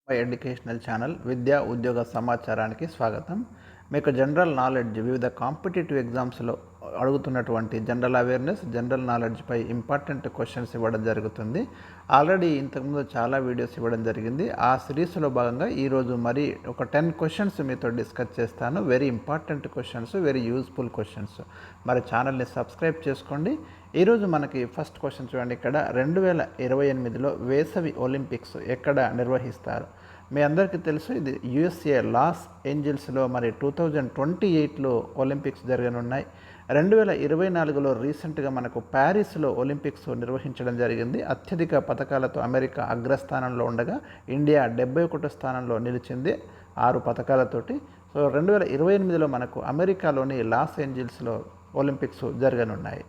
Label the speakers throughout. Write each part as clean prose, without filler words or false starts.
Speaker 1: My educational channel విద్యా ఉద్యోగ సమాచారానికి స్వాగతం. మీకు జనరల్ నాలెడ్జ్ వివిధ కాంపిటేటివ్ ఎగ్జామ్స్లో అడుగుతున్నటువంటి జనరల్ అవేర్నెస్, జనరల్ నాలెడ్జ్పై ఇంపార్టెంట్ క్వశ్చన్స్ ఇవ్వడం జరుగుతుంది. ఆల్రెడీ ఇంతకుముందు చాలా వీడియోస్ ఇవ్వడం జరిగింది. ఆ సిరీస్లో భాగంగా ఈరోజు మరి ఒక 10 క్వశ్చన్స్ మీతో డిస్కస్ చేస్తాను. Very important questions, very useful questions. మరి ఛానల్ని సబ్స్క్రైబ్ చేసుకోండి. ఈరోజు మనకి ఫస్ట్ క్వశ్చన్ చూడండి. ఇక్కడ 2028లో వేసవి ఒలింపిక్స్ ఎక్కడ నిర్వహిస్తారు? మీ అందరికీ తెలుసు, ఇది యుఎస్ఏ లాస్ ఏంజల్స్లో మరి 2028లో ఒలింపిక్స్ జరగనున్నాయి. 2024లో రీసెంట్గా మనకు ప్యారిస్లో ఒలింపిక్స్ నిర్వహించడం జరిగింది. అత్యధిక పథకాలతో అమెరికా అగ్రస్థానంలో ఉండగా ఇండియా 71వ స్థానంలో నిలిచింది 6 పథకాలతోటి. సో 2028లో మనకు అమెరికాలోని లాస్ ఏంజల్స్లో ఒలింపిక్స్ జరగనున్నాయి.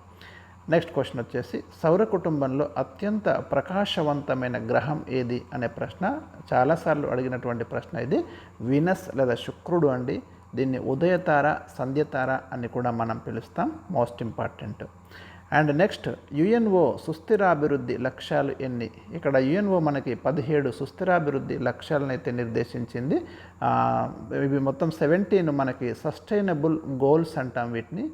Speaker 1: నెక్స్ట్ క్వశ్చన్ వచ్చేసి, సౌర కుటుంబంలో అత్యంత ప్రకాశవంతమైన గ్రహం ఏది అనే ప్రశ్న. చాలాసార్లు అడిగినటువంటి ప్రశ్న ఇది. వీనస్ లేదా శుక్రుడు అండి. దీన్ని ఉదయతార, సంధ్యతార అని కూడా మనం పిలుస్తాం. Most important. And next, UNO సుస్థిరాభివృద్ధి లక్ష్యాలు ఎన్ని? ఇక్కడ యుఎన్ఓ మనకి 17 సుస్థిరాభివృద్ధి లక్ష్యాలను అయితే నిర్దేశించింది. ఇవి మొత్తం 17 మనకి సస్టైనబుల్ గోల్స్ అంటాం. వీటిని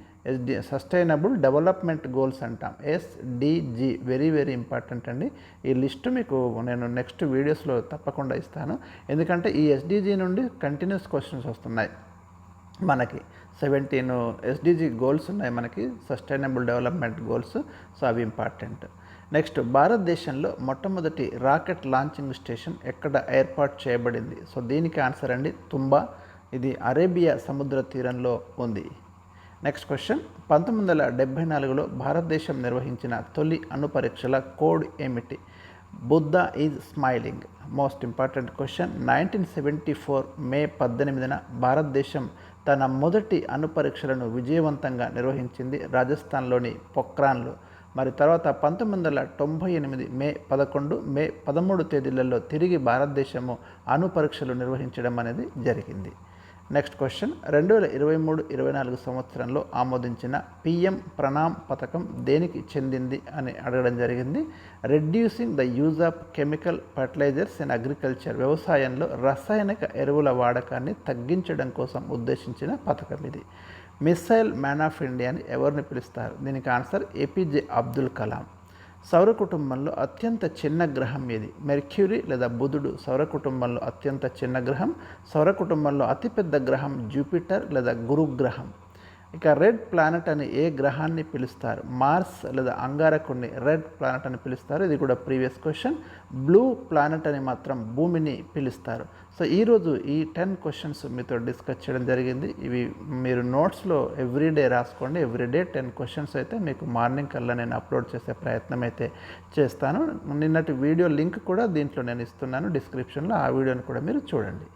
Speaker 1: సస్టైనబుల్ డెవలప్మెంట్ గోల్స్ అంటాం, SDG. వెరీ వెరీ ఇంపార్టెంట్ అండి. ఈ లిస్ట్ మీకు నేను నెక్స్ట్ వీడియోస్లో తప్పకుండా ఇస్తాను. ఎందుకంటే ఈ SDG నుండి కంటిన్యూస్ క్వశ్చన్స్ వస్తున్నాయి. మనకి 17 SDG గోల్స్ ఉన్నాయి, మనకి సస్టైనబుల్ డెవలప్మెంట్ గోల్స్. సో అవి ఇంపార్టెంట్. నెక్స్ట్, భారతదేశంలో మొట్టమొదటి రాకెట్ లాంచింగ్ స్టేషన్ ఎక్కడ ఏర్పాటు చేయబడింది? సో దీనికి ఆన్సర్ అండి తుంబా. ఇది అరేబియా సముద్ర తీరంలో ఉంది. నెక్స్ట్ క్వశ్చన్, 1974లో భారతదేశం నిర్వహించిన తొలి అణు పరీక్షల కోడ్ ఏమిటి? Buddha is smiling. Most important question. 1974 మే 18న భారతదేశం తన మొదటి అణు పరీక్షలను విజయవంతంగా నిర్వహించింది రాజస్థాన్లోని పొక్రాన్లో. మరి తర్వాత 1998 మే 11, మే 13 తేదీలలో తిరిగి భారతదేశము అణు పరీక్షలు నిర్వహించడం అనేది జరిగింది. నెక్స్ట్ క్వశ్చన్, 2023-24 సంవత్సరంలో ఆమోదించిన PM ప్రణామ్ పథకం దేనికి చెందింది అని అడగడం జరిగింది. Reducing the use of chemical fertilisers in agriculture. వ్యవసాయంలో రసాయనిక ఎరువుల వాడకాన్ని తగ్గించడం కోసం ఉద్దేశించిన పథకం ఇది. మిసైల్ మ్యాన్ ఆఫ్ ఇండియా అని ఎవరిని పిలుస్తారు? దీనికి ఆన్సర్ APJ అబ్దుల్ కలాం. సౌర కుటుంబంలో అత్యంత చిన్న గ్రహం ఏది? మెర్క్యూరీ లేదా బుధుడు సౌర కుటుంబంలో అత్యంత చిన్న గ్రహం. సౌర కుటుంబంలో అతిపెద్ద గ్రహం జూపిటర్ లేదా గురుగ్రహం. ఇక రెడ్ ప్లానెట్ అని ఏ గ్రహాన్ని పిలుస్తారు? మార్స్ లేదా అంగారకుడిని రెడ్ ప్లానెట్ అని పిలుస్తారు. ఇది కూడా ప్రీవియస్ క్వశ్చన్. బ్లూ ప్లానెట్ అని మాత్రం భూమిని పిలుస్తారు. సో ఈరోజు ఈ 10 క్వశ్చన్స్ మీతో డిస్కస్ చేయడం జరిగింది. ఇవి మీరు నోట్స్లో ఎవ్రీడే రాసుకోండి. ఎవ్రీడే 10 క్వశ్చన్స్ అయితే మీకు మార్నింగ్ కల్లా నేను అప్లోడ్ చేసే ప్రయత్నం అయితే చేస్తాను. నిన్నటి వీడియో లింక్ కూడా దీంట్లో నేను ఇస్తున్నాను డిస్క్రిప్షన్లో. ఆ వీడియోని కూడా మీరు చూడండి.